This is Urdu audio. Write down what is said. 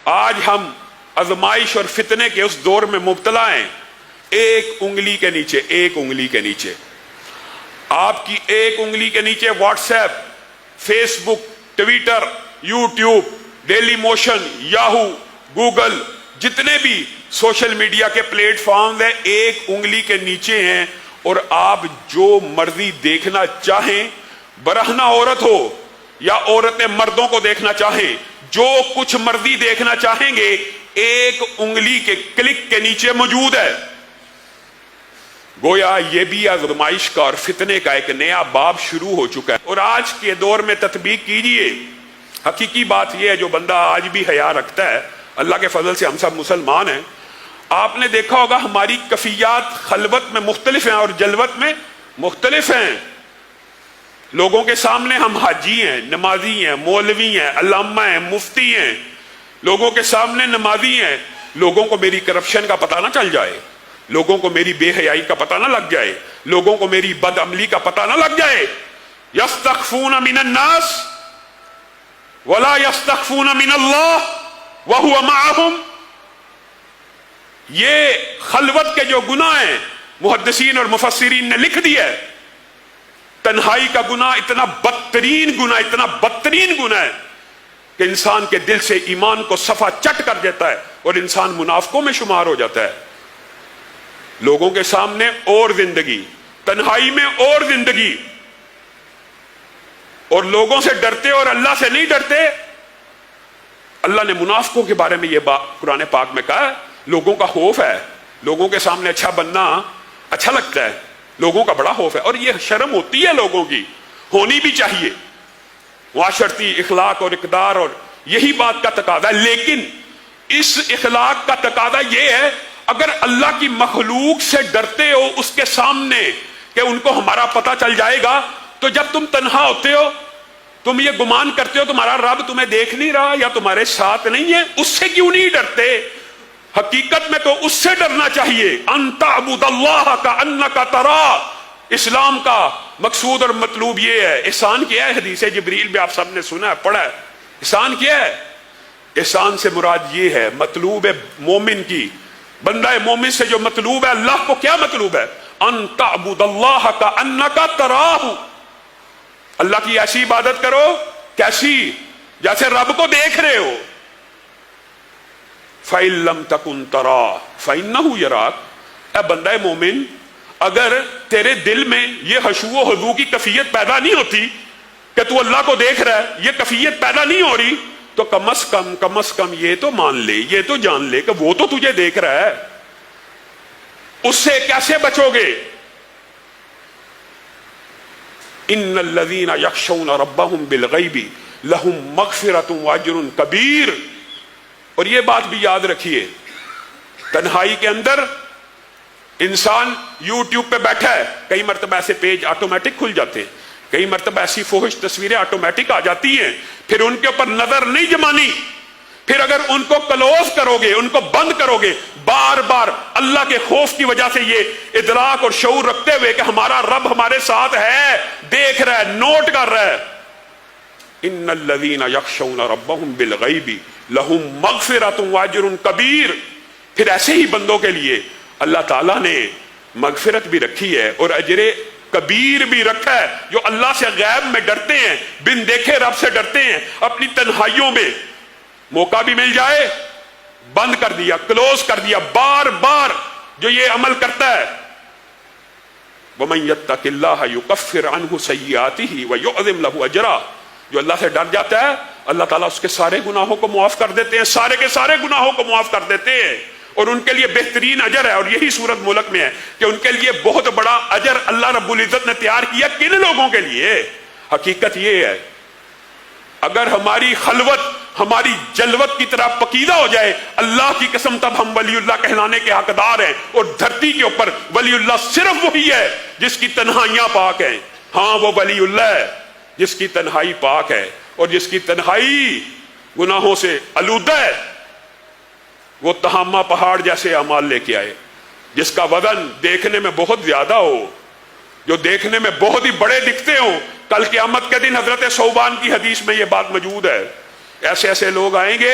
آج ہم آزمائش اور فتنے کے اس دور میں مبتلا ہیں. ایک انگلی کے نیچے، ایک انگلی کے نیچے، آپ کی ایک انگلی کے نیچے WhatsApp, Facebook, Twitter, YouTube, Dailymotion, Yahoo, Google, جتنے بھی سوشل میڈیا کے پلیٹ فارمز ہیں ایک انگلی کے نیچے ہیں، اور آپ جو مرضی دیکھنا چاہیں، برہنہ عورت ہو یا عورتیں مردوں کو دیکھنا چاہیں، جو کچھ مرضی دیکھنا چاہیں گے ایک انگلی کے کلک کے نیچے موجود ہے. گویا یہ بھی آزمائش کا اور فتنے کا ایک نیا باب شروع ہو چکا ہے. اور آج کے دور میں تطبیق کیجئے. حقیقی بات یہ ہے جو بندہ آج بھی حیا رکھتا ہے، اللہ کے فضل سے ہم سب مسلمان ہیں. آپ نے دیکھا ہوگا ہماری کفیات خلوت میں مختلف ہیں اور جلوت میں مختلف ہیں. لوگوں کے سامنے ہم حاجی ہیں، نمازی ہیں، مولوی ہیں، علامہ ہیں، مفتی ہیں. لوگوں کے سامنے نمازی ہیں، لوگوں کو میری کرپشن کا پتہ نہ چل جائے، لوگوں کو میری بے حیائی کا پتہ نہ لگ جائے، لوگوں کو میری بد عملی کا پتہ نہ لگ جائے. یستخفون من الناس ولا یستخفون من اللہ وہو معہم. یہ خلوت کے جو گناہ ہیں محدثین اور مفسرین نے لکھ دیا ہے. تنہائی کا گناہ اتنا بدترین گناہ، اتنا بدترین گناہ ہے کہ انسان کے دل سے ایمان کو صفا چٹ کر دیتا ہے اور انسان منافقوں میں شمار ہو جاتا ہے. لوگوں کے سامنے اور زندگی، تنہائی میں اور زندگی، اور لوگوں سے ڈرتے اور اللہ سے نہیں ڈرتے. اللہ نے منافقوں کے بارے میں یہ بات قرآن پاک میں کہا ہے، لوگوں کا خوف ہے، لوگوں کے سامنے اچھا بننا اچھا لگتا ہے، لوگوں کا بڑا خوف ہے. اور یہ شرم ہوتی ہے لوگوں کی، ہونی بھی چاہیے، معاشرتی اخلاق اور اقدار، اور یہی بات کا تقاضا ہے. لیکن اس اخلاق کا تقاضا یہ ہے اگر اللہ کی مخلوق سے ڈرتے ہو اس کے سامنے کہ ان کو ہمارا پتہ چل جائے گا، تو جب تم تنہا ہوتے ہو تم یہ گمان کرتے ہو تمہارا رب تمہیں دیکھ نہیں رہا یا تمہارے ساتھ نہیں ہے، اس سے کیوں نہیں ڈرتے؟ حقیقت میں تو اس سے ڈرنا چاہیے. ان تعبد اللہ کانک تراہ. اسلام کا مقصود اور مطلوب یہ ہے. احسان کیا ہے؟ حدیث جبریل بھی آپ سب نے سنا ہے، پڑھا ہے. احسان کیا ہے؟ احسان سے مراد یہ ہے، مطلوب ہے مومن کی، بندہ مومن سے جو مطلوب ہے، اللہ کو کیا مطلوب ہے؟ ان تعبد اللہ کانک تراہ. اللہ کی ایسی عبادت کرو، کیسی؟ جیسے رب کو دیکھ رہے ہو. فَإِن لَمْ تَكُنْ تَرَاهُ فَإِنَّهُ يَرَاكَ. اے بندہ مومن، اگر تیرے دل میں یہ خشوع و خضوع کی کیفیت پیدا نہیں ہوتی کہ تو اللہ کو دیکھ رہا ہے، یہ کیفیت پیدا نہیں ہو رہی، تو کم از کم یہ تو مان لے، یہ تو جان لے کہ وہ تو تجھے دیکھ رہا ہے. اس سے کیسے بچو گے؟ ان الذین یخشون ربهم بالغیب لہم مغفرۃ واجر کبیر. اور یہ بات بھی یاد رکھیے، تنہائی کے اندر انسان یوٹیوب پہ بیٹھا ہے، کئی مرتبہ ایسے پیج آٹومیٹک کھل جاتے ہیں، کئی مرتبہ ایسی فحش تصویریں آٹومیٹک آ جاتی ہیں، پھر ان کے اوپر نظر نہیں جمانی. پھر اگر ان کو کلوز کرو گے، ان کو بند کرو گے، بار بار اللہ کے خوف کی وجہ سے یہ ادراک اور شعور رکھتے ہوئے کہ ہمارا رب ہمارے ساتھ ہے، دیکھ رہا ہے، نوٹ کر رہا ہے. ان الذین یخشون ربهم بالغیب لہم مغفرۃ واجر کبیر. پھر ایسے ہی بندوں کے لیے اللہ تعالیٰ نے مغفرت بھی رکھی ہے اور اجر کبیر بھی رکھا ہے. جو اللہ سے غیب میں ڈرتے ہیں، بن دیکھے رب سے ڈرتے ہیں، اپنی تنہائیوں میں موقع بھی مل جائے بند کر دیا، کلوز کر دیا. بار بار جو یہ عمل کرتا ہے، وَمَن يَتَّقِ اللَّهَ يُكَفِّرْ عَنْهُ سَيِّئَاتِهِ وَيُعْظِمْ لَهُ أَجْرًا. جو اللہ سے ڈر جاتا ہے اللہ تعالیٰ اس کے سارے گناہوں کو معاف کر دیتے ہیں، سارے کے سارے گناہوں کو معاف کر دیتے ہیں، اور ان کے لیے بہترین اجر ہے. اور یہی صورت ملک میں ہے کہ ان کے لیے بہت بڑا اجر اللہ رب العزت نے تیار کیا. کن لوگوں کے لیے؟ حقیقت یہ ہے اگر ہماری خلوت ہماری جلوت کی طرح پکیدہ ہو جائے، اللہ کی قسم تب ہم ولی اللہ کہلانے کے حقدار ہیں. اور دھرتی کے اوپر ولی اللہ صرف وہی ہے جس کی تنہائیاں پاک ہیں. ہاں وہ ولی اللہ ہے جس کی تنہائی پاک ہے اور جس کی تنہائی گناہوں سے آلودہ ہے. وہ تہامہ پہاڑ جیسے اعمال لے کے آئے، جس کا وزن دیکھنے میں بہت زیادہ ہو، جو دیکھنے میں بہت ہی بڑے دکھتے ہوں. کل قیامت کے دن حضرت ثوبان کی حدیث میں یہ بات موجود ہے. ایسے ایسے لوگ آئیں گے